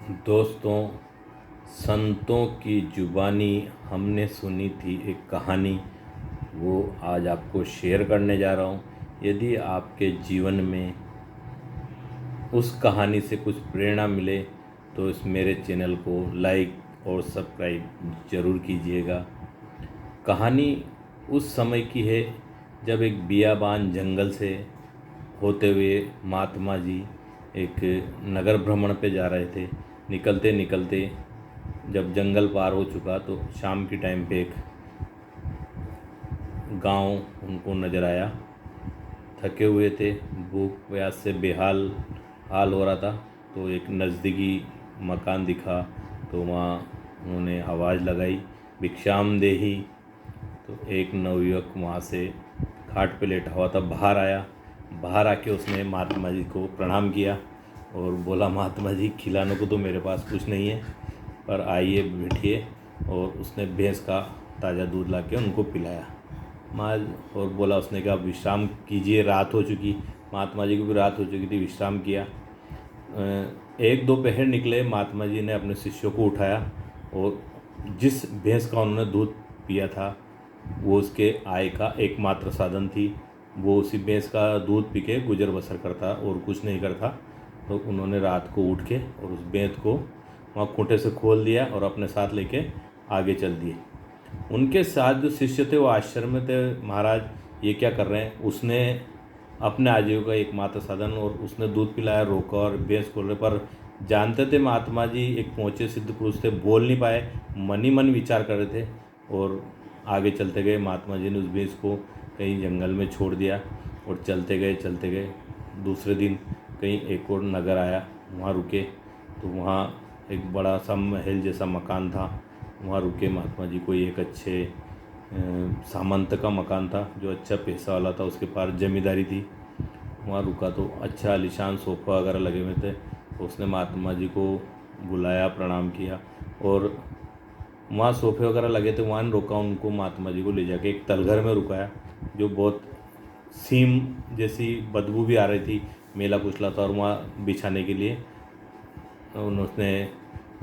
दोस्तों, संतों की जुबानी हमने सुनी थी एक कहानी, वो आज आपको शेयर करने जा रहा हूँ। यदि आपके जीवन में उस कहानी से कुछ प्रेरणा मिले तो इस मेरे चैनल को लाइक और सब्सक्राइब ज़रूर कीजिएगा। कहानी उस समय की है जब एक बियाबान जंगल से होते हुए महात्मा जी एक नगर भ्रमण पे जा रहे थे। निकलते निकलते जब जंगल पार हो चुका तो शाम के टाइम पे एक गांव उनको नज़र आया। थके हुए थे, भूख प्यास से बेहाल हाल हो रहा था, तो एक नज़दीकी मकान दिखा तो वहाँ उन्होंने आवाज़ लगाई, भिक्षाम देही। तो एक नवयुवक वहाँ से खाट पे लेटा हुआ था, बाहर आया। बाहर आके उसने महात्मा जी को प्रणाम किया और बोला, महात्मा जी खिलाने को तो मेरे पास कुछ नहीं है, पर आइए बैठिए। और उसने भैंस का ताज़ा दूध ला के उनको पिलाया। महाराज और बोला उसने कि आप विश्राम कीजिए, रात हो चुकी। महात्मा जी को भी रात हो चुकी थी, विश्राम किया। एक दो पहर निकले, महात्मा जी ने अपने शिष्यों को उठाया और जिस भैंस का उन्होंने दूध पिया था वो उसके आय का एकमात्र साधन थी। वो उसी भैंस का दूध पी के गुजर बसर करता और कुछ नहीं करता। तो उन्होंने रात को उठ के और उस भैंस को वहाँ खूंटे से खोल दिया और अपने साथ लेके आगे चल दिए। उनके साथ जो शिष्य थे वो आश्चर्य में थे, महाराज ये क्या कर रहे हैं। उसने अपने आजीविका एकमात्र साधन और उसने दूध पिलाया, रोका और भैंस खोल रहे। पर जानते थे महात्मा जी एक पहुँचे सिद्ध पुरुष थे, बोल नहीं पाए, मन ही मन विचार कर रहे थे और आगे चलते गए। महात्मा जी ने उस भैंस को कहीं जंगल में छोड़ दिया और चलते गए। दूसरे दिन कहीं एक और नगर आया, वहाँ रुके तो वहाँ एक बड़ा सा महल जैसा मकान था। वहाँ रुके महात्मा जी। कोई एक अच्छे सामंत का मकान था जो अच्छा पैसा वाला था, उसके पास जमींदारी थी। वहाँ रुका तो अच्छा आलीशान सोफ़ा वगैरह लगे हुए थे। उसने महात्मा जी को बुलाया, प्रणाम किया और वहाँ सोफ़े वगैरह लगे थे, वहाँ रोका उनको। महात्मा जी को ले जाके एक तलघर में रुकाया जो बहुत सीम जैसी बदबू भी आ रही थी, मेला कुचला था। और वहाँ बिछाने के लिए उन्होंने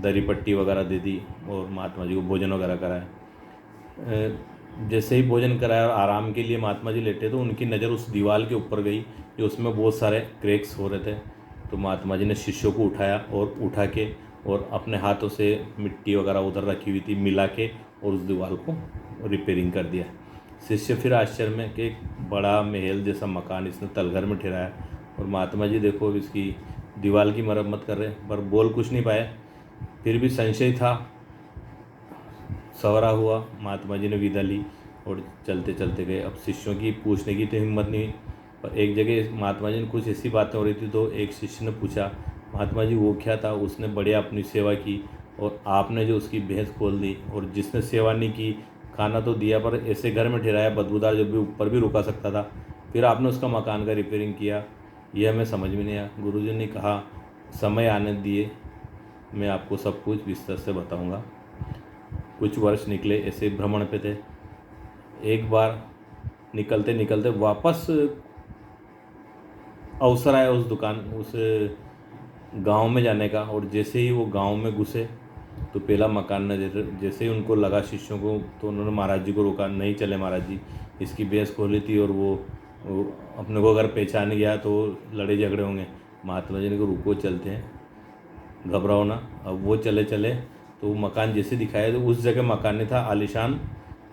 दरी पट्टी वगैरह दे दी और महात्मा जी को भोजन वगैरह कराया। जैसे ही भोजन कराया और आराम के लिए महात्मा जी लेटे तो उनकी नज़र उस दीवार के ऊपर गई जो उसमें बहुत सारे क्रैक्स हो रहे थे। तो महात्मा जी ने शिष्यों को उठाया और उठा के और अपने हाथों से मिट्टी वगैरह उधर रखी हुई थी मिला के और उस दीवार को रिपेयरिंग कर दिया। शिष्य फिर आश्चर्य में कि एक बड़ा महल जैसा मकान इसने तलघर में ठहराया और महात्मा जी देखो इसकी दीवार की मरम्मत कर रहे, पर बोल कुछ नहीं पाए। फिर भी संशय था, सवरा हुआ। महात्मा जी ने विदा ली और चलते चलते गए। अब शिष्यों की पूछने की तो हिम्मत नहीं, पर एक जगह महात्मा जी ने कुछ ऐसी बातें हो रही थी तो एक शिष्य ने पूछा, महात्मा जी वो क्या था। उसने बढ़िया अपनी सेवा की और आपने जो उसकी भैंस खोल दी, और जिसने सेवा नहीं की खाना तो दिया पर ऐसे घर में ठहराया बदबूदार, जब भी ऊपर भी रुका सकता था, फिर आपने उसका मकान का रिपेयरिंग किया। यह हमें समझ में नहीं आया। गुरुजी ने कहा समय आने दिए, मैं आपको सब कुछ विस्तार से बताऊंगा। कुछ वर्ष निकले, ऐसे भ्रमण पे थे। एक बार निकलते निकलते वापस अवसर आया उस गांव में जाने का। और जैसे ही वो गांव में घुसे तो पहला मकान नजर, जैसे ही उनको लगा शिष्यों को, तो उन्होंने महाराज जी को रोका, नहीं चले महाराज जी, इसकी भैंस खोली थी और वो अपने को अगर पहचान गया तो लड़े झगड़े होंगे। महात्मा जी ने कहा रुको, चलते हैं, घबराओ ना। अब वो चले तो मकान जैसे दिखाया तो उस जगह मकान नहीं था, आलीशान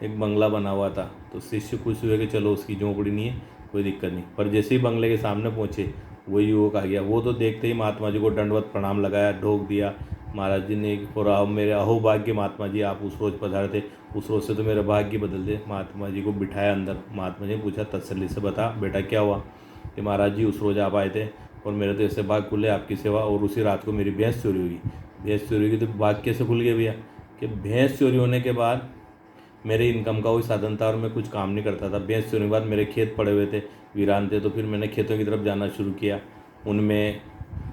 एक बंगला बना हुआ था। तो शिष्य खुश हुए कि चलो उसकी झोंपड़ी नहीं है, कोई दिक्कत नहीं। पर जैसे ही बंगले के सामने पहुँचे वो युवक आ गया। वो तो देखते ही महात्मा जी को दंडवत प्रणाम लगाया, ढोक दिया। महाराज जी ने, और मेरे अहोभाग्य महात्मा जी, आप उस रोज़ पधारे थे, उस रोज़ से तो मेरा भाग्य बदल दे। महात्मा जी को बिठाया अंदर। महात्मा जी ने पूछा तसल्ली से बता बेटा क्या हुआ। कि महाराज जी उस रोज़ आप आए थे और मेरे तो ऐसे भाग खुले आपकी सेवा, और उसी रात को मेरी भैंस चोरी हुई। भैंस चोरी हुई तो भाग कैसे खुल गया भैया। कि भैंस चोरी होने के बाद मेरे इनकम का कोई साधन था और मैं कुछ काम नहीं करता था। भैंस चोरी के बाद मेरे खेत पड़े हुए थे, वीरान थे, तो फिर मैंने खेतों की तरफ जाना शुरू किया, उनमें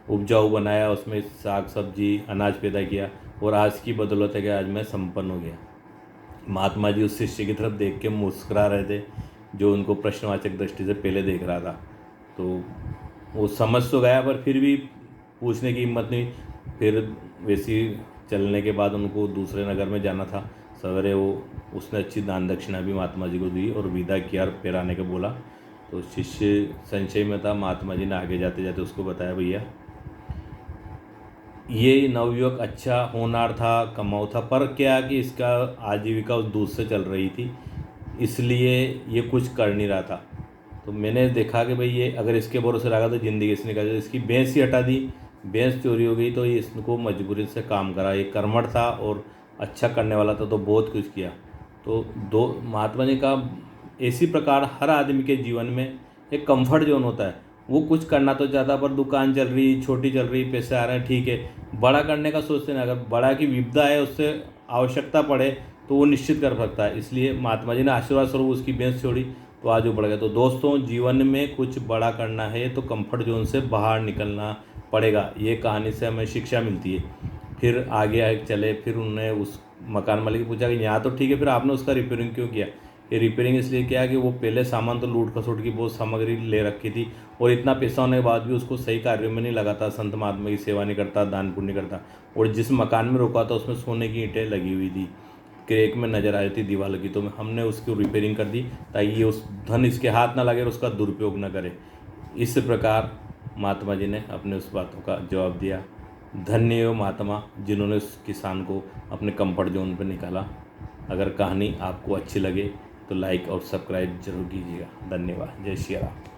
उपजाऊ बनाया, उसमें साग सब्जी अनाज पैदा किया, और आज की बदौलत है कि आज मैं संपन्न हो गया। महात्मा जी उस शिष्य की तरफ देख के मुस्कुरा रहे थे जो उनको प्रश्नवाचक दृष्टि से पहले देख रहा था। तो वो समझ तो गया पर फिर भी पूछने की हिम्मत नहीं। फिर वैसी चलने के बाद उनको दूसरे नगर में जाना था। सवेरे वो उसने अच्छी दान दक्षिणा भी महात्मा जी को दी और विदा किया और फिर आने को बोला। तो शिष्य संशय में था। महात्मा जी ने आगे जाते जाते उसको बताया, भैया ये नवयुवक अच्छा होनहार था, कमाऊ था, पर क्या कि इसका आजीविका उस दूध से चल रही थी, इसलिए ये कुछ कर नहीं रहा था। तो मैंने देखा कि भाई ये अगर इसके भरोसे रहा तो ज़िंदगी से निकल जाए। इसकी भैंस ही हटा दी, भैंस चोरी हो गई, तो ये इसको मजबूरी से काम करा। ये कर्मठ था और अच्छा करने वाला था, तो बहुत कुछ किया। तो दो महात्मा जी का इसी प्रकार हर आदमी के जीवन में एक कंफर्ट जोन होता है। वो कुछ करना तो चाहता, पर दुकान चल रही, छोटी चल रही, पैसे आ रहे हैं, ठीक है। बड़ा करने का सोचते ना, अगर बड़ा की विपदा है, उससे आवश्यकता पड़े तो वो निश्चित कर सकता है। इसलिए महात्मा जी ने आशीर्वाद स्वरूप उसकी भैंस छोड़ी, तो आज वो बढ़ गया। तो दोस्तों, जीवन में कुछ बड़ा करना है तो कंफर्ट जोन से बाहर निकलना पड़ेगा। ये कहानी से हमें शिक्षा मिलती है। फिर आगे चले, फिर उन्होंने उस मकान मालिक से पूछा कि यहाँ तो ठीक है, फिर आपने उसका रिपेयरिंग क्यों किया? ये रिपेयरिंग इसलिए किया कि वो पहले सामान तो लूट खसोट की बहुत सामग्री ले रखी थी, और इतना पैसा होने के बाद भी उसको सही कार्यों में नहीं लगाता, संत महात्मा की सेवा नहीं करता, दान पुण्य करता। और जिस मकान में रुका था उसमें सोने की ईंटें लगी हुई थी, क्रैक में नज़र आई थी दीवार की। तो हमने उसकी रिपेयरिंग कर दी ताकि ये उस धन इसके हाथ ना लगे और उसका दुरुपयोग ना करे। इस प्रकार महात्मा जी ने अपने उस बातों का जवाब दिया। धन्य हो महात्मा जिन्होंने उस किसान को अपने कंफर्ट जोन पर निकाला। अगर कहानी आपको अच्छी लगे तो लाइक और सब्सक्राइब जरूर कीजिएगा। धन्यवाद। जय श्री राम।